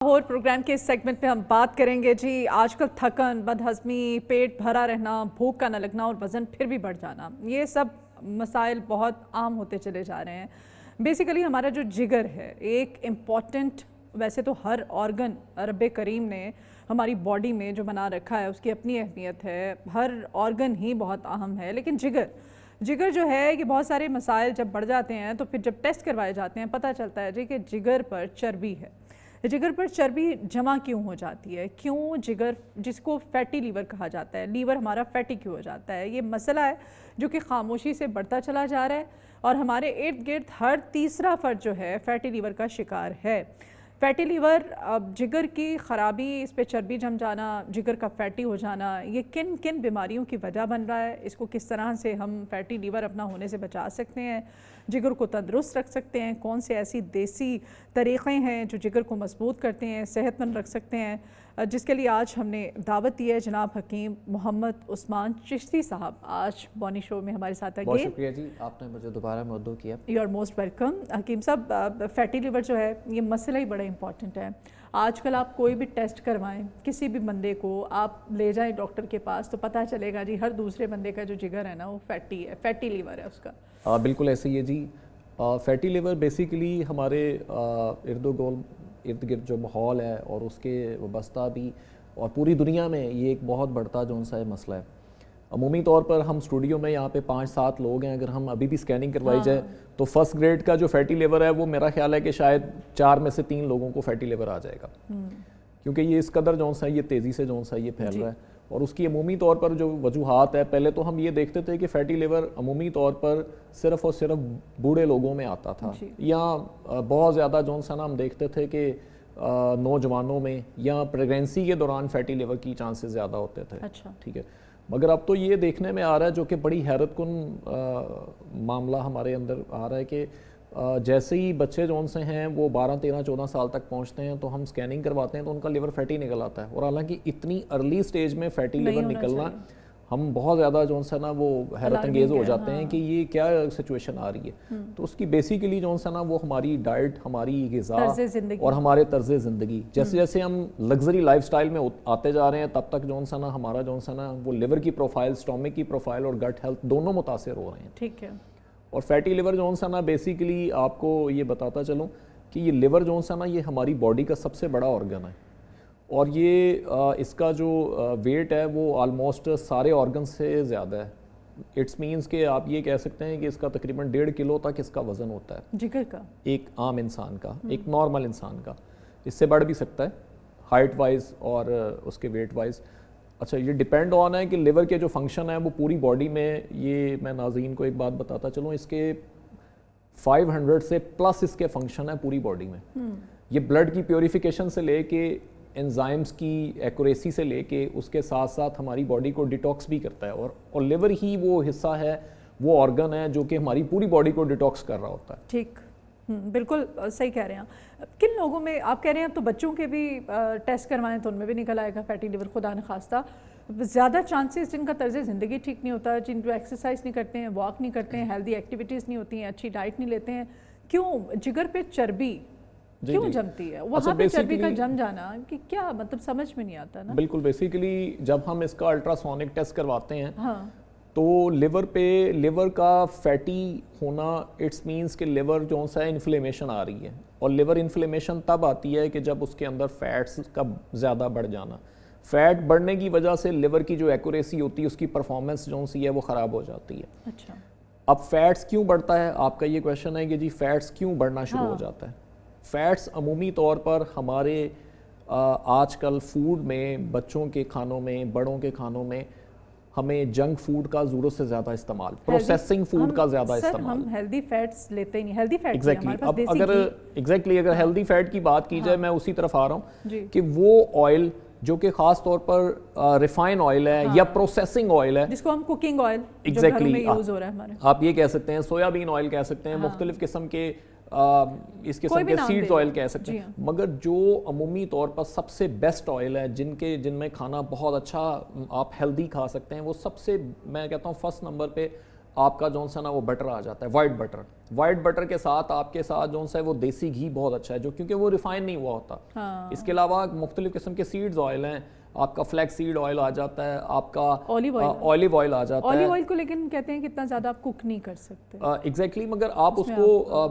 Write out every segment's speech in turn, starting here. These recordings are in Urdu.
اور پروگرام کے اس سیگمنٹ میں ہم بات کریں گے جی آج کل تھکن، بدہضمی، پیٹ بھرا رہنا، بھوک کا نہ لگنا اور وزن پھر بھی بڑھ جانا، یہ سب مسائل بہت عام ہوتے چلے جا رہے ہیں۔ بیسیکلی ہمارا جو جگر ہے ایک امپورٹنٹ، ویسے تو ہر آرگن رب کریم نے ہماری باڈی میں جو بنا رکھا ہے اس کی اپنی اہمیت ہے، ہر آرگن ہی بہت اہم ہے، لیکن جگر جو ہے کہ بہت سارے مسائل جب بڑھ جاتے ہیں تو پھر جب ٹیسٹ کروائے جاتے ہیں پتہ چلتا ہے جی کہ جگر پر چربی ہے۔ جگر پر چربی جمع کیوں ہو جاتی ہے؟ کیوں جگر، جس کو فیٹی لیور کہا جاتا ہے، لیور ہمارا فیٹی کیوں ہو جاتا ہے؟ یہ مسئلہ ہے جو کہ خاموشی سے بڑھتا چلا جا رہا ہے اور ہمارے ارد گرد ہر تیسرا فرد جو ہے فیٹی لیور کا شکار ہے۔ فیٹی لیور، جگر کی خرابی، اس پہ چربی جم جانا، جگر کا فیٹی ہو جانا، یہ کن کن بیماریوں کی وجہ بن رہا ہے؟ اس کو کس طرح سے ہم فیٹی لیور اپنا ہونے سے بچا سکتے ہیں، جگر کو تندرست رکھ سکتے ہیں؟ کون سے ایسی دیسی طریقے ہیں جو جگر کو مضبوط کرتے ہیں، صحت مند رکھ سکتے ہیں؟ جس کے لیے آج ہم نے دعوت دی ہے جناب حکیم محمد عثمان چشتی صاحب، آج بونی شو میں ہمارے ساتھ بہت شکریہ جی، آپ نے مجھے دوبارہ مدعو کیا۔ You are most welcome. حکیم صاحب، فیٹی لیور جو ہے یہ مسئلہ ہی بڑا امپورٹنٹ ہے۔ آج کل آپ کوئی بھی ٹیسٹ کروائیں، کسی بھی بندے کو آپ لے جائیں ڈاکٹر کے پاس تو پتہ چلے گا جی ہر دوسرے بندے کا جو جگر ہے نا وہ فیٹی ہے، فیٹی لیور ہے اس کا۔ بالکل ایسے ہی ہے جی۔ فیٹی لیور بیسیکلی ہمارے ارد گرد جو ماحول ہے اور اس کے وابستہ بھی اور پوری دنیا میں یہ ایک بہت بڑھتا جو سا مسئلہ ہے۔ عمومی طور پر ہم اسٹوڈیو میں یہاں پہ 5-7 لوگ ہیں، اگر ہم ابھی بھی اسکیننگ کروائی جائے تو فرسٹ گریڈ کا جو فیٹی لیور ہے وہ میرا خیال ہے کہ شاید 4 میں سے 3 لوگوں کو فیٹی لیور آ جائے گا، کیونکہ یہ اس قدر جو سا یہ تیزی سے جو سا یہ پھیل رہا ہے۔ اور اس کی عمومی طور پر جو وجوہات ہے، پہلے تو ہم یہ دیکھتے تھے کہ فیٹی لیور عمومی طور پر صرف اور صرف بوڑھے لوگوں میں آتا تھا، یا بہت زیادہ جو سا ہم دیکھتے تھے کہ نوجوانوں میں یا پریگنینسی کے دوران فیٹی لیور کی چانسز زیادہ ہوتے تھے۔ ٹھیک ہے، مگر اب تو یہ دیکھنے میں آ رہا ہے، جو کہ بڑی حیرت کن معاملہ ہمارے اندر آ رہا ہے، کہ جیسے ہی بچے جو سے ہیں وہ 12-13-14 سال تک پہنچتے ہیں تو ہم سکیننگ کرواتے ہیں تو ان کا لیور فیٹی نکل آتا ہے، اور حالانکہ اتنی ارلی سٹیج میں فیٹی لیور نکلنا ہم بہت زیادہ جو سا نا وہ حیرت انگیز ہو جاتے ہیں کہ یہ کیا سچویشن آ رہی ہے۔ تو اس کی بیسیکلی جو سا نا وہ ہماری ڈائٹ، ہماری غذا اور ہمارے طرز زندگی، جیسے جیسے ہم لگژری لائف سٹائل میں آتے جا رہے ہیں تب تک جو سا نا ہمارا جو سا نا وہ لیور کی پروفائل، سٹومک کی پروفائل اور گٹ ہیلتھ دونوں متاثر ہو رہے ہیں۔ ٹھیک ہے۔ اور فیٹی لیور جو سا نا بیسیکلی آپ کو یہ بتاتا چلوں کہ یہ لیور جو سا نا یہ ہماری باڈی کا سب سے بڑا آرگن ہے، اور یہ اس کا جو ویٹ ہے وہ آلموسٹ سارے آرگن سے زیادہ ہے۔ اٹس مینس کہ آپ یہ کہہ سکتے ہیں کہ اس کا تقریباً 1.5 کلو تک اس کا وزن ہوتا ہے، جگر کا، ایک عام انسان کا، ایک نارمل انسان کا، اس سے بڑھ بھی سکتا ہے ہائٹ وائز اور اس کے ویٹ وائز۔ اچھا، یہ ڈیپینڈ آن ہے کہ لیور کے جو فنکشن ہے وہ پوری باڈی میں، یہ میں ناظرین کو ایک بات بتاتا چلوں، اس کے 500 سے پلس اس کے فنکشن ہے پوری باڈی میں۔ یہ بلڈ کی پیوریفیکیشن سے لے کے انزائمز کی ایکوریسی سے لے کے اس کے ساتھ ساتھ ہماری باڈی کو ڈیٹاکس بھی کرتا ہے، اور لیور ہی وہ حصہ ہے، وہ آرگن ہے جو کہ ہماری پوری باڈی کو ڈیٹاکس کر رہا ہوتا ہے۔ ٹھیک، بالکل صحیح کہہ رہے ہیں۔ کن لوگوں میں آپ کہہ رہے ہیں تو بچوں کے بھی ٹیسٹ کروائیں تو ان میں بھی نکل آئے گا فیٹی لیور، خدا نخواستہ؟ زیادہ چانسز جن کا طرز زندگی ٹھیک نہیں ہوتا، جن جو ایکسرسائز نہیں کرتے ہیں، واک نہیں کرتے ہیں، ہیلدی ایکٹیویٹیز نہیں ہوتی ہیں، اچھی ڈائٹ نہیں لیتے ہیں، کیوں جگر پہ چربی کیوں جمتی ہے؟ وہاں پہ چربی کا جم جانا کہ کیا مطلب سمجھ میں نہیں آتا نا۔ بالکل، بیسیکلی جب ہم اس کا الٹراسونک ٹیسٹ کرواتے ہیں تو لیور کا فیٹی ہونا، اٹس مینس کہ لیور جو سا انفلیمیشن آ رہی ہے، اور لیور انفلیمیشن تب آتی ہے کہ جب اس کے اندر فیٹس کا زیادہ بڑھ جانا، فیٹ بڑھنے کی وجہ سے لیور کی جو ایکوریسی ہوتی ہے، اس کی پرفارمنس جو سی ہے وہ خراب ہو جاتی ہے۔ اچھا، اب فیٹس کیوں بڑھتا ہے؟ آپ کا یہ کویشچن ہے کہ جی فیٹس کیوں بڑھنا شروع ہو جاتا ہے؟ فیٹس عمومی طور پر ہمارے آج کل فوڈ میں، بچوں کے کھانوں میں، بڑوں کے کھانوں میں ہمیں جنک فوڈ کا ضرورت سے زیادہ استعمال، پروسیسنگ فوڈ کا زیادہ استعمال۔ ہم ہیلدی فیٹس لیتے ہی نہیں، ہیلدی فیٹس ہمارے پاس دیسی اگر ہیلدی فیٹ کی بات کی جائے، میں اسی طرف آ رہا ہوں کہ وہ آئل جو کہ خاص طور پر ریفائن آئل ہے یا پروسیسنگ آئل ہے، جس کو ہم کوکنگ آئل جو گھروں میں یوز ہو رہا ہے ہمارے، آپ یہ کہہ سکتے ہیں سویا بین آئل کہہ سکتے ہیں، مختلف قسم کے اس قسم کے سیڈز آئل کہہ سکتے ہیں، مگر جو عمومی طور پر سب سے بیسٹ آئل ہے، جن میں کھانا بہت اچھا آپ ہیلدی کھا سکتے ہیں، وہ سب سے میں کہتا ہوں فرسٹ نمبر پہ آپ کا جو سا نا وہ بٹر آ جاتا ہے, وائٹ بٹر کے ساتھ آپ کے ساتھ جو سا ہے وہ دیسی گھی بہت اچھا ہے, جو کیونکہ وہ ریفائن نہیں ہوا ہوتا. اس کے علاوہ مختلف قسم کے سیڈز آئل ہیں, آپ کا فلیکس سیڈ آئل آ جاتا ہے, آپ کا اولیو آئل آ جاتا ہے. اولیو آئل کو لیکن کہتے ہیں کہ اتنا زیادہ آپ کوک نہیں کر سکتے. ایگزیکٹلی, مگر آپ اس کو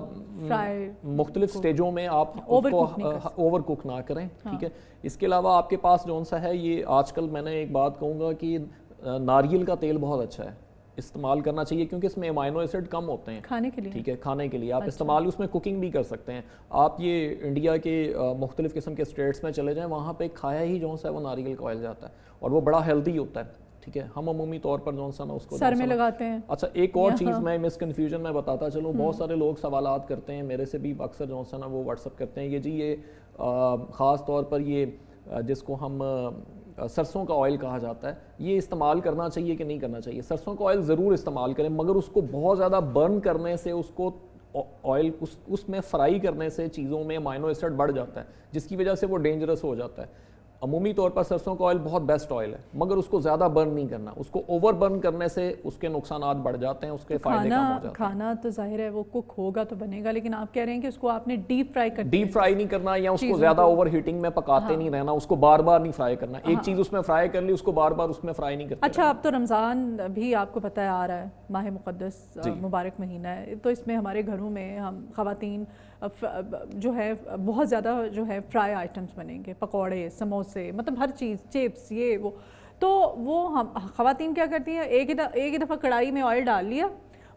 مختلف سٹیجوں میں آپ اس کو اوور کوک نہ کریں, ٹھیک ہے. اس کے علاوہ آپ کے پاس جو سا ہے یہ آج کل میں نے ایک بات کہوں گا کہ ناریل کا تیل بہت اچھا ہے, استعمال کرنا چاہیے کیونکہ اس میں امائنو ایسڈ کم ہوتے ہیں کھانے کے لیے, ٹھیک ہے, کھانے کے لیے آپ استعمال اس میں کوکنگ بھی کر سکتے ہیں. آپ یہ انڈیا کے مختلف قسم کے اسٹیٹس میں چلے جائیں, وہاں پہ کھایا ہی جو ہے وہ ناریل کا آئل جاتا ہے اور وہ بڑا ہیلدی ہوتا ہے, ٹھیک ہے. ہم عمومی طور پر جو نا اس کو سر میں لگاتے ہیں. اچھا ایک اور چیز میں مس کنفیوژن میں بتاتا چلوں, بہت سارے لوگ سوالات کرتے ہیں میرے سے بھی اکثر جو نا وہ واٹس اپ کرتے ہیں, یہ جی یہ خاص طور پر یہ جس کو ہم سرسوں کا آئل کہا جاتا ہے, یہ استعمال کرنا چاہیے کہ نہیں کرنا چاہیے. سرسوں کا آئل ضرور استعمال کریں, مگر اس کو بہت زیادہ برن کرنے سے, اس کو آئل اس میں فرائی کرنے سے چیزوں میں امائنو ایسڈ بڑھ جاتا ہے, جس کی وجہ سے وہ ڈینجرس ہو جاتا ہے. عمومی طور پر سرسوں کا آئل بہت بیسٹ آئل ہے, مگر اس کو زیادہ برن نہیں کرنا, اس کو اوور برن کرنے سے اس کے نقصانات بڑھ جاتے ہیں, اس کے فائدے کم ہو جاتے ہیں. کھانا تو ظاہر ہے وہ کوک ہوگا تو بنے گا, لیکن آپ کہہ رہے ہیں کہ اس کو آپ نے ڈیپ فرائی نہیں کرنا, یا اس کو زیادہ اوور ہیٹنگ میں پکاتے نہیں رہنا, اس کو بار بار نہیں فرائی کرنا. ایک چیز اس میں فرائی کر لی, اس کو بار بار اس میں فرائی نہیں کرنا. اچھا, اب تو رمضان بھی آپ کو پتہ ہے آ رہا ہے, ماہ مقدس مبارک مہینہ ہے, تو اس میں ہمارے گھروں میں ہم خواتین جو ہے بہت زیادہ جو ہے فرائی آئٹمس بنیں گے, پکوڑے, سموسے, مطلب ہر چیز, چپس, یہ وہ. تو وہ ہم خواتین کیا کرتی ہیں, ایک ہی دفعہ کڑھائی میں آئل ڈال لیا,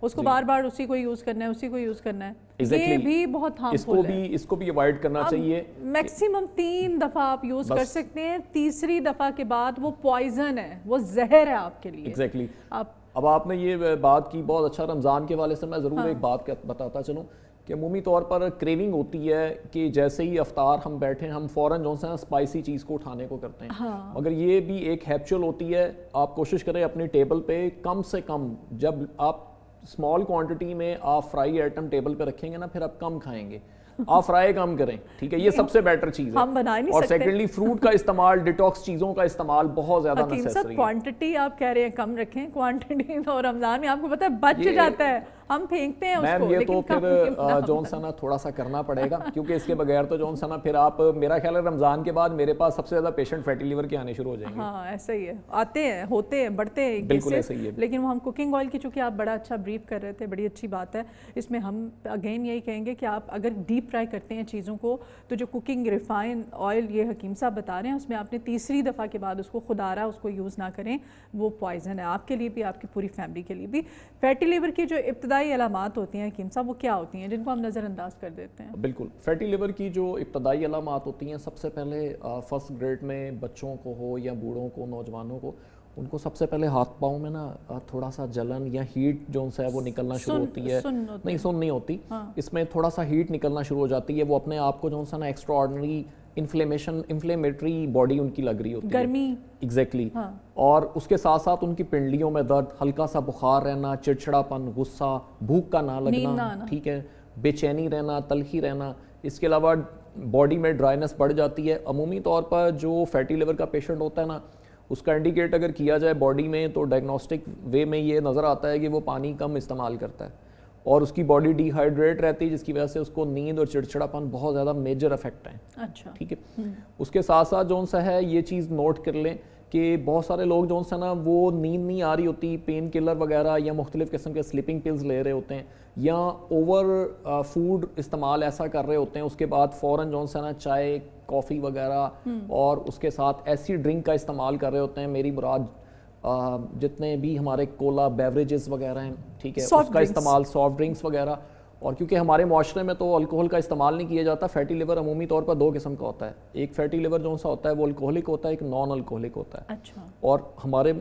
اس کو بار بار اسی کو یوز کرنا ہے, یہ بھی بہت ہارمفل ہے. اس کو بھی اوائڈ کرنا چاہیے. میکسیمم 3 دفعہ آپ یوز کر سکتے ہیں, تیسری دفعہ کے بعد وہ پوائزن ہے, وہ زہر ہے آپ کے لیے. ایگزیکٹلی. اب آپ نے یہ بات کی بہت اچھا, رمضان کے والے سے میں ضرور ایک بات بتاتا چلوں کہ عمومی طور پر کریونگ ہوتی ہے کہ جیسے ہی افطار ہم بیٹھیں ہم فوراً جو ہے اسپائسی چیز کو اٹھانے کو کرتے ہیں, مگر یہ بھی ایک ہیبچول ہوتی ہے. آپ کوشش کریں اپنی ٹیبل پہ کم سے کم, جب آپ اسمال کوانٹٹی میں آپ فرائی آئٹم ٹیبل پہ رکھیں گے نا, پھر آپ کم کھائیں گے, آپ فرائی کم کریں, ٹھیک ہے, یہ سب سے بیٹر چیز ہے. اور سیکنڈلی فروٹ کا استعمال, ڈیٹاکس چیزوں کا استعمال بہت زیادہ نیسیسری ہے. کوانٹٹی آپ کہہ رہے ہیں کم رکھیں, کوانٹٹی تو رمضان میں آپ کو پتہ ہے بچ جاتا ہے, ہم پھینکتے ہیں اس کو. میم یہ تو پھر جون سا نا تھوڑا سا کرنا پڑے گا, کیونکہ اس کے بغیر تو جون سا نا پھر آپ, میرا خیال ہے رمضان کے بعد میرے پاس سب سے زیادہ پیشنٹ فیٹی لیور کے آنے شروع ہو جائیں گے. ہاں ایسا ہی ہے, آتے ہیں, ہوتے ہیں, بڑھتے ہیں, بالکل ایسا ہی ہے. لیکن وہ ہم کوکنگ آئل کی, چونکہ آپ بڑا اچھا بریف کر رہے تھے, بڑی اچھی بات ہے. اس میں ہم اگین یہی کہیں گے کہ آپ اگر ڈیپ فرائی کرتے ہیں چیزوں کو, تو جو کوکنگ ریفائن آئل یہ حکیم صاحب بتا رہے ہیں, اس میں آپ نے تیسری دفعہ کے بعد اس کو خدارہ اس کو یوز نہ کریں, وہ پوائزن ہے آپ کے لیے بھی, آپ کی پوری فیملی کے لیے بھی. فیٹی لیور کی جو ابتدائی علامات ہوتی ہیں حکیم صاحب, وہ کیا ہوتی ہیں جن کو ہم نظر انداز کر دیتے ہیں؟ بالکل, فیٹی لیور کی جو ابتدائی علامات ہوتی ہیں, سب سے پہلے فرسٹ گریڈ میں بچوں کو ہو یا بوڑھوں کو, نوجوانوں کو, ان کو سب سے پہلے ہاتھ پاؤں میں نا تھوڑا سا جلن یا ہیٹ جو ہے وہ نکلنا شروع ہوتی ہے. نہیں, سن نہیں ہوتی, اس میں تھوڑا سا ہیٹ نکلنا شروع ہو جاتی ہے. وہ اپنے آپ کو جو ہے نا extra ordinary inflammatory body in کی لگ رہی ہوتی ہے, گرمی. ایگزیکٹلی. اور اس کے ساتھ ساتھ ان کی پنڈلیوں میں درد, ہلکا سا بخار رہنا, چڑچڑاپن, غصہ, بھوک کا نہ لگنا, ٹھیک ہے, بے چینی رہنا, تلخی رہنا. اس کے علاوہ باڈی میں ڈرائنس بڑھ جاتی ہے. عمومی طور پر جو فیٹی لیور کا پیشنٹ ہوتا ہے نا, اس کا انڈیکیٹ اگر کیا جائے باڈی میں, تو ڈائگنوسٹک وے میں یہ نظر آتا ہے کہ وہ پانی کم استعمال کرتا ہے اور اس کی باڈی ڈی ہائیڈریٹ رہتی ہے, جس کی وجہ سے اس کو نیند اور چڑچڑاپن بہت زیادہ میجر افیکٹ ہیں. اچھا, ٹھیک ہے. اس کے ساتھ ساتھ جو سا ہے یہ چیز نوٹ کر لیں کہ بہت سارے لوگ جو سا نا وہ نیند نہیں آ رہی ہوتی, پین کلر وغیرہ یا مختلف قسم کے سلیپنگ پلز لے رہے ہوتے ہیں, یا اوور فوڈ استعمال ایسا کر رہے ہوتے ہیں, اس کے بعد فوراً جو سا نا چائے, کافی وغیرہ اور اس کے ساتھ ایسی ڈرنک کا استعمال کر رہے ہوتے ہیں. میری مراد جتنے بھی ہمارے کولا بیوریجز وغیرہ ہیں, ٹھیک ہے, اس کا استعمال, سافٹ ڈرنکس وغیرہ. اور کیونکہ ہمارے معاشرے میں تو الکوہل کا استعمال نہیں کیا جاتا. فیٹی لیور عمومی طور پر 2 قسم کا ہوتا ہے. ایک فیٹی لیور جو سا ہوتا ہے وہ الکوہلک ہوتا ہے, ایک نان الکوہلک ہوتا ہے. اچھا. اور ہمارے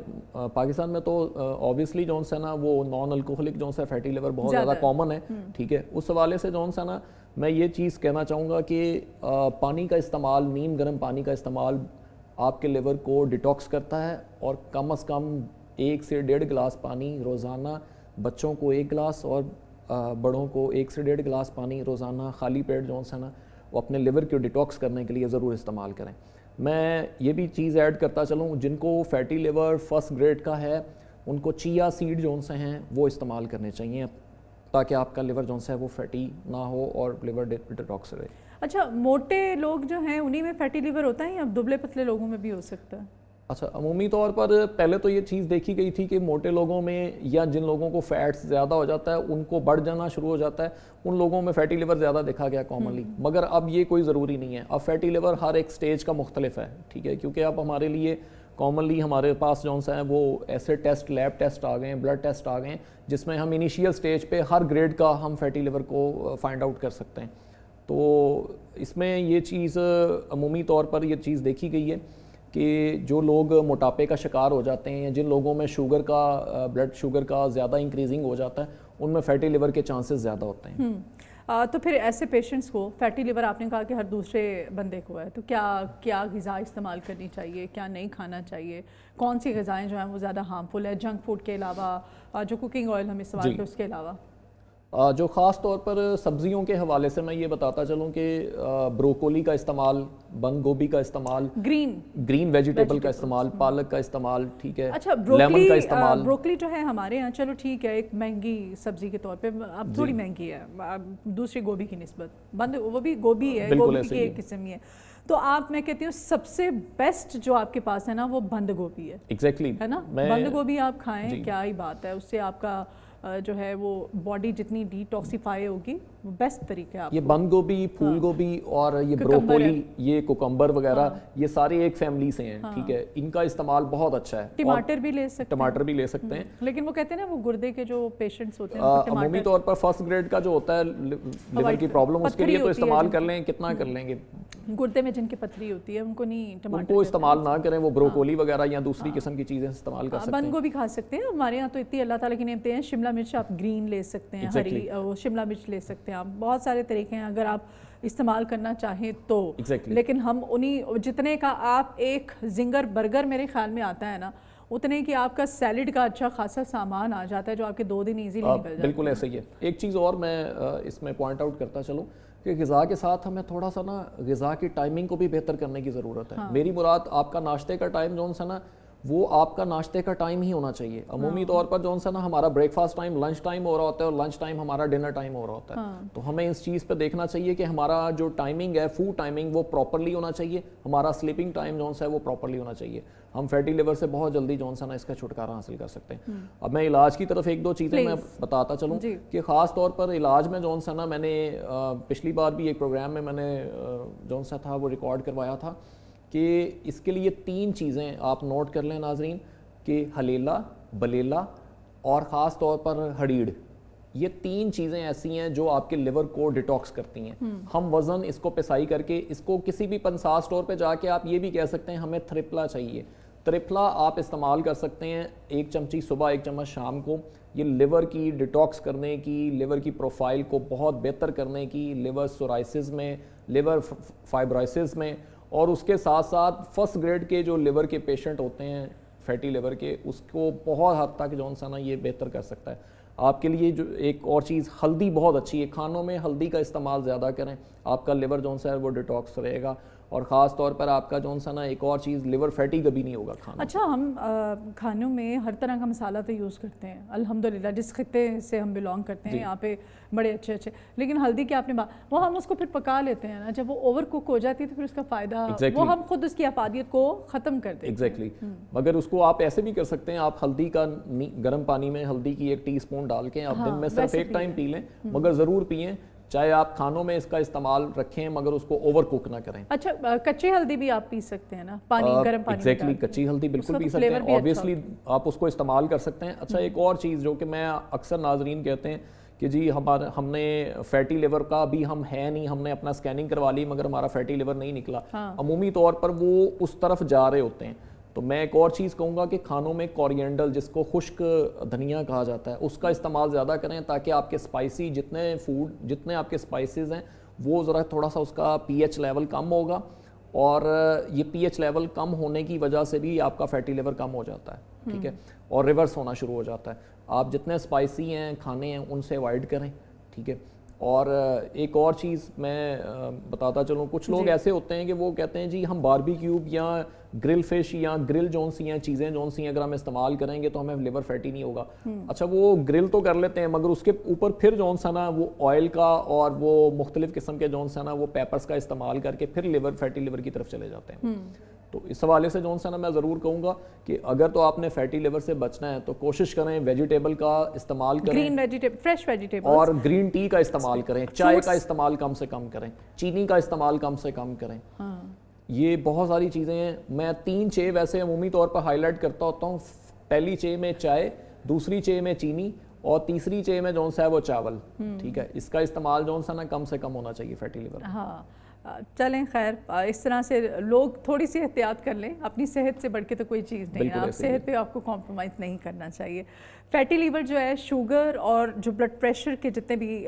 پاکستان میں تو اوبیسلی جو سا نا وہ نان الکوہلک جو سا فیٹی لیور بہت زیادہ کامن ہے, ٹھیک ہے. اس حوالے سے جو سا نا میں یہ چیز کہنا چاہوں گا کہ پانی کا استعمال, نیم گرم پانی کا استعمال آپ کے لیور کو ڈیٹاکس کرتا ہے, اور کم از کم 1 سے 1.5 گلاس پانی روزانہ, بچوں کو 1 گلاس اور بڑوں کو 1 سے 1.5 گلاس پانی روزانہ خالی پیٹ جو ہے نا وہ اپنے لیور کو ڈیٹاکس کرنے کے لیے ضرور استعمال کریں. میں یہ بھی چیز ایڈ کرتا چلوں, جن کو فیٹی لیور فرسٹ گریڈ کا ہے ان کو چیا سیڈ جو سے ہیں وہ استعمال کرنے چاہیے تاکہ آپ کا لیور جو ہے وہ فیٹی نہ ہو اور لیور ڈیٹاکس رہے. اچھا موٹے لوگ جو ہیں انہی میں فیٹی لیور ہوتا ہے یا دبلے پتلے لوگوں میں بھی ہو سکتا ہے؟ اچھا عمومی طور پر پہلے تو یہ چیز دیکھی گئی تھی کہ موٹے لوگوں میں یا جن لوگوں کو فیٹس زیادہ ہو جاتا ہے ان کو بڑھ جانا شروع ہو جاتا ہے, ان لوگوں میں فیٹی لیور زیادہ دیکھا گیا کامنلی. مگر اب یہ کوئی ضروری نہیں ہے. اب فیٹی لیور ہر ایک سٹیج کا مختلف ہے, ٹھیک ہے, کیونکہ اب ہمارے لیے کامنلی ہمارے پاس جو ہیں وہ ایسے ٹیسٹ لیب ٹیسٹ آ گئے ہیں, بلڈ ٹیسٹ آ گئے ہیں جس میں ہم انیشیل سٹیج پہ ہر گریڈ کا ہم فیٹی لیور کو فائنڈ آؤٹ کر سکتے ہیں. تو اس میں یہ چیز عمومی طور پر یہ چیز دیکھی گئی ہے کہ جو لوگ موٹاپے کا شکار ہو جاتے ہیں یا جن لوگوں میں شوگر کا بلڈ شوگر کا زیادہ انکریزنگ ہو جاتا ہے ان میں فیٹی لیور کے چانسز زیادہ ہوتے ہیں. تو پھر ایسے پیشنٹس کو فیٹی لیور آپ نے کہا کہ ہر دوسرے بندے کو ہے, تو کیا غذا استعمال کرنی چاہیے, کیا نہیں کھانا چاہیے, کون سی غذائیں جو ہیں وہ زیادہ ہارمفل ہے جنک فوڈ کے علاوہ, جو کوکنگ آئل ہم استعمال کرتے ہیں اس کے علاوہ؟ جو خاص طور پر سبزیوں کے حوالے سے میں یہ بتاتا چلوں کہ بروکولی کا استعمال, بند گوبھی کا استعمال, گرین ویجیٹیبل کا استعمال, پالک کا استعمال, ٹھیک ہے, اچھا لیمن کا استعمال. بروکلی جو ہے ہمارے یہاں چلو ٹھیک ہے ایک مہنگی سبزی کے طور پہ, اب تھوڑی مہنگی ہے دوسری گوبھی کی نسبت, بند وہ بھی گوبھی ہے, گوبھی کی ایک قسم ہی ہے. تو آپ میں کہتی ہوں سب سے بیسٹ جو آپ کے پاس ہے نا وہ بند گوبھی ہے. ایگزیکٹلی ہے نا, بند گوبھی آپ کھائیں, کیا ہی بات ہے, اس سے آپ کا جو ہے وہ باڈی جتنی ڈیٹاکسیفائی ہوگی وہ بیسٹ طریقہ ہے. یہ بند گوبھی, پھول گوبھی اور یہ بروکولی, یہ کوکمبر وغیرہ, یہ سارے ایک فیملی سے ہیں, ٹھیک ہے, ان کا استعمال بہت اچھا ہے. ٹماٹر بھی لے سکتے ہیں, ٹماٹر بھی لے سکتے ہیں, لیکن وہ کہتے ہیں نا وہ گردے کے جو پیشنٹس ہوتے ہیں عمومی طور پر فرسٹ گریڈ کا جو ہوتا ہے لیور کی پرابلم, اس کے لیے تو استعمال کر لیں, کتنا کر لیں گے. گردے میں جن کی پتھری ہوتی ہے ان کو نہیں ٹماٹر, ان کو استعمال نہ کریں, وہ بروکولی وغیرہ یا دوسری قسم کی چیزیں استعمال کر سکتے ہیں. بند گوبھی کھا سکتے ہیں, ہمارے یہاں تو اتنی اللہ تعالیٰ کی نعمتیں ہیں. شملہ مرچ آپ گرین لے سکتے ہیں, ہری شملہ مرچ لے سکتے ہیں آپ, بہت سارے طریقے ہیں اگر آپ استعمال کرنا چاہیں تو. لیکن ہم انہیں جتنے کا آپ ایک زنگر برگر میرے خیال میں آتا ہے نا, اتنے کہ آپ کا سیلڈ کا اچھا خاصا سامان آ جاتا ہے جو آپ کے 2 دن ایزیلی نکل جاتا ہے. بالکل ایسا ہی ہے. ایک چیز اور میں اس میں پوائنٹ آؤٹ کرتا چلوں کہ غذا کے ساتھ ہمیں تھوڑا سا نا غذا کی ٹائمنگ کو بھی بہتر کرنے کی ضرورت ہے. میری مراد آپ کا ناشتے کا ٹائم جو ہے نا وہ آپ کا ناشتے کا ٹائم ہی ہونا چاہیے. عمومی طور پر جو ہے نا ہمارا breakfast time lunch time ہو رہا ہوتا ہے اور لنچ ٹائم ہمارا ڈنر ٹائم ہو رہا ہوتا ہے. تو ہمیں اس چیز پہ دیکھنا چاہیے کہ ہمارا جو ٹائمنگ ہے فوڈ ٹائمنگ وہ پراپرلی ہونا چاہیے, ہمارا سلیپنگ ٹائم جو ہے وہ پراپرلی ہونا چاہیے. ہم فیٹی لیور سے بہت جلدی جو ہے نا اس کا چھٹکارا حاصل کر سکتے ہیں. اب میں علاج کی طرف 1-2 چیزیں میں بتاتا چلوں کہ خاص طور پر علاج میں جو ہے نا میں نے پچھلی بار بھی ایک پروگرام میں نے جو سا تھا وہ ریکارڈ کروایا تھا کہ اس کے لیے 3 چیزیں آپ نوٹ کر لیں ناظرین, کہ ہلیلا, بلیلا اور خاص طور پر ہڈیڑ, یہ 3 چیزیں ایسی ہیں جو آپ کے لیور کو ڈیٹاکس کرتی ہیں. ہم وزن اس کو پسائی کر کے اس کو کسی بھی پنسا اسٹور پہ جا کے آپ یہ بھی کہہ سکتے ہیں ہمیں تھرپلا چاہیے. ترپلا آپ استعمال کر سکتے ہیں 1 چمچی صبح 1 چمچ شام کو. یہ لیور کی ڈیٹاکس کرنے کی, لیور کی پروفائل کو بہت بہتر کرنے کی, لیور سورائسس میں, لیور فائبرائسس میں, اور اس کے ساتھ ساتھ فرسٹ گریڈ کے جو لیور کے پیشنٹ ہوتے ہیں فیٹی لیور کے, اس کو بہت حد تک جو ہے نا یہ بہتر کر سکتا ہے. آپ کے لیے جو ایک اور چیز, ہلدی بہت اچھی ہے, کھانوں میں ہلدی کا استعمال زیادہ کریں, آپ کا لیور جو ہے وہ ڈیٹاکس رہے گا. اور خاص طور پر آپ کا جو ہے نا ایک اور چیز, لیور فیٹی کبھی نہیں ہوگا کھانا. اچھا ہم کھانوں میں ہر طرح کا مسالہ تو یوز کرتے ہیں الحمدللہ, جس خطے سے ہم بلانگ کرتے ہیں یہاں پہ بڑے اچھے, لیکن ہلدی کی آپ نے بات, وہ ہم اس کو پھر پکا لیتے ہیں نا, جب وہ اوور کوک ہو جاتی ہے تو پھر اس کا فائدہ وہ ہم خود اس کی افادیت کو ختم کر دیتے ہیں. مگر اس کو آپ ایسے بھی کر سکتے ہیں, آپ ہلدی کا گرم پانی میں ہلدی کی 1 ٹی اسپون ڈال کے آپ دن میں صرف 1 ٹائم پی لیں, مگر ضرور پئیں, چاہے آپ کھانوں میں اس کا استعمال رکھیں مگر اس کو اوور کوک نہ کریں. اچھا کچی ہلدی بھی آپ پی سکتے ہیں نا, پانی گرم پانی میں ایگزیکٹلی, کچی ہلدی بالکل پی سکتے ہیں, آبویسلی آپ اس کو استعمال کر سکتے ہیں. اچھا ایک اور چیز جو کہ میں اکثر ناظرین کہتے ہیں کہ جی ہم نے فیٹی لیور کا بھی ہم ہے نہیں, ہم نے اپنا اسکیننگ کروا لی مگر ہمارا فیٹی لیور نہیں نکلا. عمومی طور پر وہ اس طرف جا رہے ہوتے ہیں. تو میں ایک اور چیز کہوں گا کہ کھانوں میں کوریینڈر, جس کو خشک دھنیا کہا جاتا ہے, اس کا استعمال زیادہ کریں تاکہ آپ کے اسپائسی جتنے آپ کے اسپائسیز ہیں وہ ذرا تھوڑا سا اس کا پی ایچ لیول کم ہوگا, اور یہ پی ایچ لیول کم ہونے کی وجہ سے بھی آپ کا فیٹی لیور کم ہو جاتا ہے, ٹھیک ہے, اور ریورس ہونا شروع ہو جاتا ہے. آپ جتنے اسپائسی ہیں کھانے ہیں ان سے اوائڈ کریں, ٹھیک ہے. اور ایک اور چیز میں بتاتا چلوں, کچھ لوگ ایسے ہوتے ہیں کہ وہ کہتے ہیں جی ہم باربیکیو یا گرل فش یا گرل جون سی ہیں چیزیں جون سی ہیں اگر ہم استعمال کریں گے تو ہمیں لیور فیٹی نہیں ہوگا. اچھا وہ گرل تو کر لیتے ہیں مگر اس کے اوپر پھر جون سا نا وہ آئل کا اور وہ مختلف قسم کے جون سا نا وہ پیپرز کا استعمال کر کے پھر لیور فیٹی لیور کی طرف چلے جاتے ہیں. تو اس حوالے سے جون سا نا میں ضرور کہوں گا کہ اگر تو آپ نے فیٹی لیور سے بچنا ہے تو کوشش کریں ویجیٹیبل کا استعمال کریں, گرین ویجیٹیبل, فریش ویجیٹیبل, اور گرین ٹی کا استعمال کریں, چائے کا استعمال کم سے کم کریں, چینی کا استعمال کم سے کم کریں. یہ بہت ساری چیزیں ہیں. میں 3 چے ویسے عمومی طور پر ہائی لائٹ کرتا ہوتا ہوں. پہلی چے میں چائے, دوسری چے میں چینی, اور تیسری چے میں جون سا ہے وہ چاول. ٹھیک ہے, اس کا استعمال جون سا نا کم سے کم ہونا چاہیے فیٹی لیور. ہاں چلیں خیر, اس طرح سے لوگ تھوڑی سی احتیاط کر لیں. اپنی صحت سے بڑھ کے تو کوئی چیز نہیں ہے, آپ صحت پہ آپ کو کمپرومائز نہیں کرنا چاہیے. فیٹی لیور جو ہے شوگر اور جو بلڈ پریشر کے جتنے بھی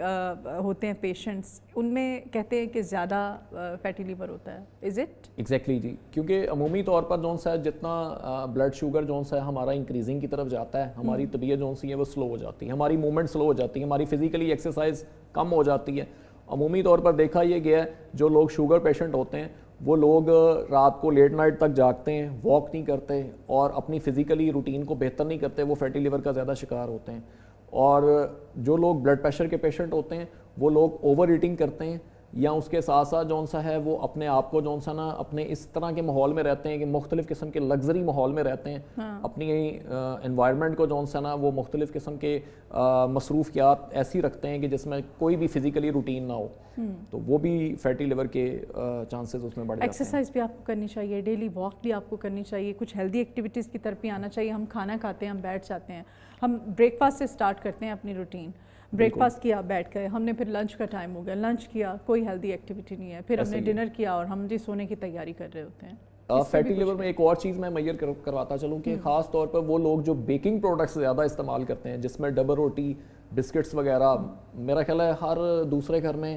ہوتے ہیں پیشنٹس, ان میں کہتے ہیں کہ زیادہ فیٹی لیور ہوتا ہے. از اٹ ایگزیکٹلی جی, کیونکہ عمومی طور پر جون سا ہے جتنا بلڈ شوگر جون سا ہے ہمارا انکریزنگ کی طرف جاتا ہے, ہماری طبیعت جون سی ہے وہ سلو ہو جاتی ہے, ہماری موومنٹ سلو ہو جاتی ہے, ہماری فزیکلی ایکسرسائز کم ہو جاتی ہے. عمومی طور پر دیکھا یہ گیا ہے جو لوگ شوگر پیشنٹ ہوتے ہیں وہ لوگ رات کو لیٹ نائٹ تک جاگتے ہیں, واک نہیں کرتے اور اپنی فزیکلی روٹین کو بہتر نہیں کرتے, وہ فیٹی لیور کا زیادہ شکار ہوتے ہیں. اور جو لوگ بلڈ پریشر کے پیشنٹ ہوتے ہیں وہ لوگ اوور ایٹنگ کرتے ہیں, یا اس کے ساتھ ساتھ جون سا ہے وہ اپنے آپ کو جون سا نا اپنے اس طرح کے ماحول میں رہتے ہیں کہ مختلف قسم کے لگژری ماحول میں رہتے ہیں, اپنی انوائرمنٹ کو جون سا نا وہ مختلف قسم کے مصروفیات ایسی رکھتے ہیں کہ جس میں کوئی بھی فزیکلی روٹین نہ ہو, تو وہ بھی فیٹی لیور کے چانسز اس میں بڑھ جاتے ہیں. ایکسرسائز بھی آپ کو کرنی چاہیے, ڈیلی واک بھی آپ کو کرنی چاہیے, کچھ ہیلدی ایکٹیویٹیز کی طرف بھی آنا چاہیے. ہم کھانا کھاتے ہیں, ہم بیٹھ جاتے ہیں, ہم بریک فاسٹ سے سٹارٹ کرتے ہیں اپنی روٹین, بریک فاسٹ کیا بیٹھ گئے, ہم نے پھر لنچ کا ٹائم ہو گیا, لنچ کیا, کوئی ہیلدی ایکٹیویٹی نہیں ہے, پھر ہم نے ڈنر کیا اور ہم جی سونے کی تیاری کر رہے ہوتے ہیں. فیٹی لیور میں ایک اور چیز میں میئر کرواتا چلوں کہ خاص طور پر وہ لوگ جو بیکنگ پروڈکٹس زیادہ استعمال کرتے ہیں جس میں ڈبل روٹی, بسکٹس وغیرہ, میرا خیال ہے ہر دوسرے گھر میں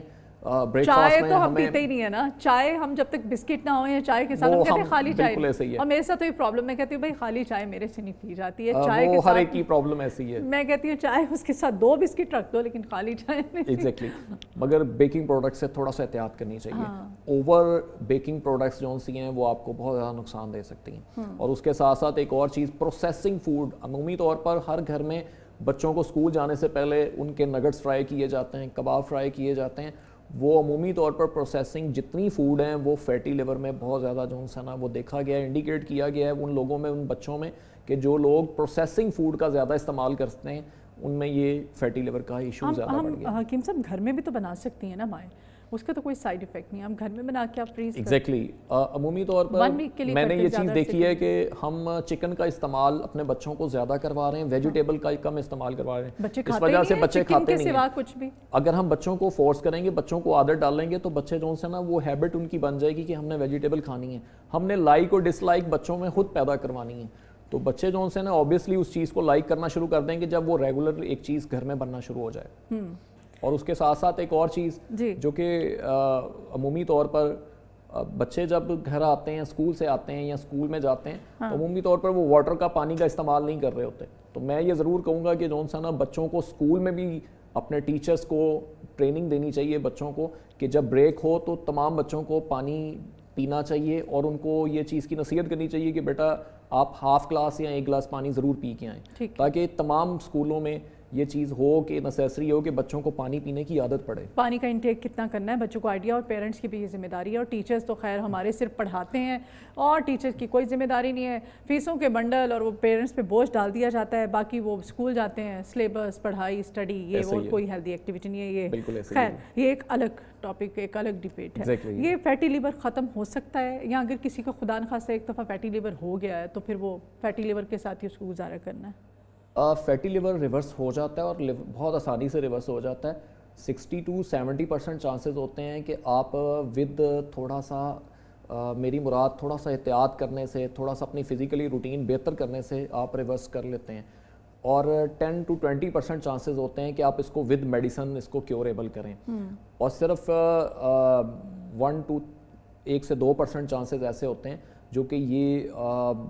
چائے تو ہم پیتے ہی نہیں ہے نا. چائے ہم جب تک بسکٹ نہ ہو یا چائے کے ساتھ ہم کہتے ہیں خالی چائے, اور میرے ساتھ تو یہ پرابلم, میں کہتی ہوں بھائی خالی چائے میرے سے نہیں پی جاتی ہے, چائے کے ساتھ ہر ایک کی پرابلم ایسی ہے. میں کہتی ہوں چائے اس کے ساتھ 2 بسکٹ رکھ دو لیکن خالی چائے نہیں. ایگزیکٹلی, مگر بیکنگ پروڈکٹ سے تھوڑا سا احتیاط کرنی چاہیے. اوور بیکنگ پروڈکٹس جو سی ہیں وہ آپ کو بہت زیادہ نقصان دے سکتی ہیں. اور اس کے ساتھ ساتھ ایک اور چیز, پروسیسنگ فوڈ. عمومی طور پر ہر گھر میں بچوں کو اسکول جانے سے پہلے ان کے نگٹس فرائی کیے جاتے ہیں, کباب فرائی کیے جاتے ہیں. وہ عمومی طور پر پروسیسنگ جتنی فوڈ ہیں وہ فیٹی لیور میں بہت زیادہ جو ہے نا وہ دیکھا گیا ہے, انڈیکیٹ کیا گیا ہے ان لوگوں میں, ان بچوں میں, کہ جو لوگ پروسیسنگ فوڈ کا زیادہ استعمال کرتے ہیں ان میں یہ فیٹی لیور کا ایشو زیادہ بڑھ گیا. حکیم صاحب گھر میں بھی تو بنا سکتی ہیں نا مائیں, اس کا تو کوئی سائیڈ ایفیکٹ نہیں ہے, ہم گھر میں بنا کے آپ فریز. ایگزیکٹلی, عمومی طور پر میں نے یہ چیز دیکھی ہے کہ ہم چکن کا استعمال اپنے بچوں کو زیادہ کروا رہے ہیں, ویجیٹیبل کا کم استعمال کروا رہے ہیں, اس وجہ سے بچے کھاتے نہیں ہیں کچھ بھی. اگر ہم بچوں کو فورس کریں گے, بچوں کو عادت ڈالیں گے, تو بچے جو سے نا وہ ہیبٹ ان کی بن جائے گی کہ ہم نے ویجیٹیبل کھانی ہے. ہم نے لائک اور ڈس لائک بچوں میں خود پیدا کروانی ہے, تو بچے جو سے نا اوبیسلی اس چیز کو لائک کرنا شروع کر دیں گے جب وہ ریگولر ایک چیز گھر میں بننا شروع ہو جائے. اور اس کے ساتھ ساتھ ایک اور چیز جو کہ عمومی طور پر بچے جب گھر آتے ہیں, اسکول سے آتے ہیں یا اسکول میں جاتے ہیں, تو عمومی طور پر وہ واٹر کا, پانی کا استعمال نہیں کر رہے ہوتے. تو میں یہ ضرور کہوں گا کہ جون سا نا بچوں کو اسکول میں بھی اپنے ٹیچرز کو ٹریننگ دینی چاہیے بچوں کو کہ جب بریک ہو تو تمام بچوں کو پانی پینا چاہیے, اور ان کو یہ چیز کی نصیحت کرنی چاہیے کہ بیٹا آپ ہاف گلاس یا 1 گلاس پانی ضرور پی کے آئیں, تاکہ تمام اسکولوں میں یہ چیز ہو کہ نیسیسری ہو کہ بچوں کو پانی پینے کی عادت پڑے. پانی کا انٹیک کتنا کرنا ہے بچوں کو آئیڈیا, اور پیرنٹس کی بھی یہ ذمہ داری ہے. اور ٹیچرز تو خیر ہمارے صرف پڑھاتے ہیں اور ٹیچرز کی کوئی ذمہ داری نہیں ہے, فیسوں کے بنڈل اور وہ پیرنٹس پہ بوجھ ڈال دیا جاتا ہے, باقی وہ اسکول جاتے ہیں, سلیبس, پڑھائی, اسٹڈی, یہ وہ کوئی ہیلدی ایکٹیویٹی نہیں ہے. یہ خیر یہ ایک الگ ٹاپک, ایک الگ ڈیبیٹ ہے. یہ فیٹی لیور ختم ہو سکتا ہے, یا اگر کسی کو خدا نخواستہ ایک دفعہ فیٹی لیور ہو گیا ہے تو پھر وہ فیٹی لیور کے ساتھ ہی اس کو گزارا کرنا ہے؟ فیٹی لیور ریورس ہو جاتا ہے اور بہت آسانی سے ریورس ہو جاتا ہے. 60 to 70% چانسز ہوتے ہیں کہ آپ ود تھوڑا سا میری مراد تھوڑا سا احتیاط کرنے سے, تھوڑا سا اپنی فزیکلی روٹین بہتر کرنے سے آپ ریورس کر لیتے ہیں. اور 10 to 20% چانسز ہوتے ہیں کہ آپ اس کو ود میڈیسن اس کو کیوریبل کریں. اور صرف 1 سے 2% چانسز ایسے ہوتے ہیں جو کہ یہ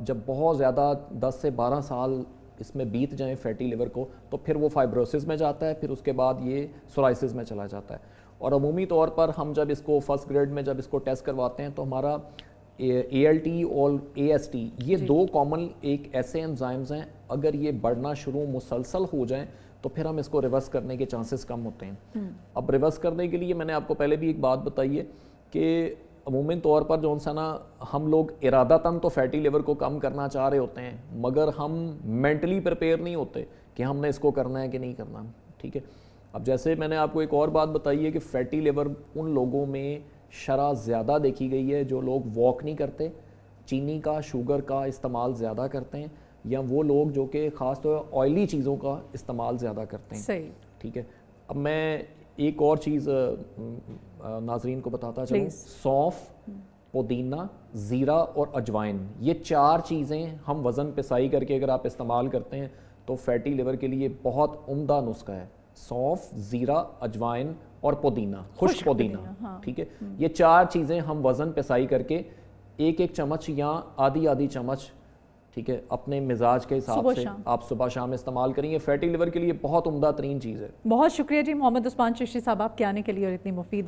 جب بہت زیادہ 10 سے 12 سال اس میں بیت جائیں فیٹی لیور کو تو پھر وہ فائبروسس میں جاتا ہے, پھر اس کے بعد یہ سورائسس میں چلا جاتا ہے. اور عمومی طور پر ہم جب اس کو فرسٹ گریڈ میں جب اس کو ٹیسٹ کرواتے ہیں تو ہمارا ALT اور AST یہ دو کامن ایک ایسے انزائمز ہیں, اگر یہ بڑھنا شروع مسلسل ہو جائیں تو پھر ہم اس کو ریورس کرنے کے چانسز کم ہوتے ہیں. اب ریورس کرنے کے لیے میں نے آپ کو پہلے بھی ایک بات بتائی ہے کہ عموماً طور پر جو سا نا ہم لوگ ارادتاً تو فیٹی لیور کو کم کرنا چاہ رہے ہوتے ہیں, مگر ہم مینٹلی پریپیئر نہیں ہوتے کہ ہم نے اس کو کرنا ہے کہ نہیں کرنا. ٹھیک ہے, اب جیسے میں نے آپ کو ایک اور بات بتائی ہے کہ فیٹی لیور ان لوگوں میں شرح زیادہ دیکھی گئی ہے جو لوگ واک نہیں کرتے, چینی کا شوگر کا استعمال زیادہ کرتے ہیں, یا وہ لوگ جو کہ خاص طور پر آئلی چیزوں کا استعمال زیادہ کرتے ہیں. صحیح. ٹھیک ہے, اب میں ایک اور چیز ناظرین کو بتاتا چلوں. سونف, پودینہ, زیرہ اور اجوائن, یہ 4 چیزیں ہم وزن پسائی کر کے اگر آپ استعمال کرتے ہیں تو فیٹی لیور کے لیے بہت عمدہ نسخہ ہے. سونف, زیرہ, اجوائن اور پودینہ, خشک پودینہ. ٹھیک ہے, یہ 4 چیزیں ہم وزن پسائی کر کے ایک چمچ یا آدھی چمچ, ٹھیک ہے, اپنے مزاج کے حساب سے آپ صبح شام استعمال کریں. یہ فیٹی لیور کے لیے بہت عمدہ ترین چیز ہے. بہت شکریہ جی محمد عثمان چشتی صاحب آپ کے آنے کے لیے اور اتنی مفید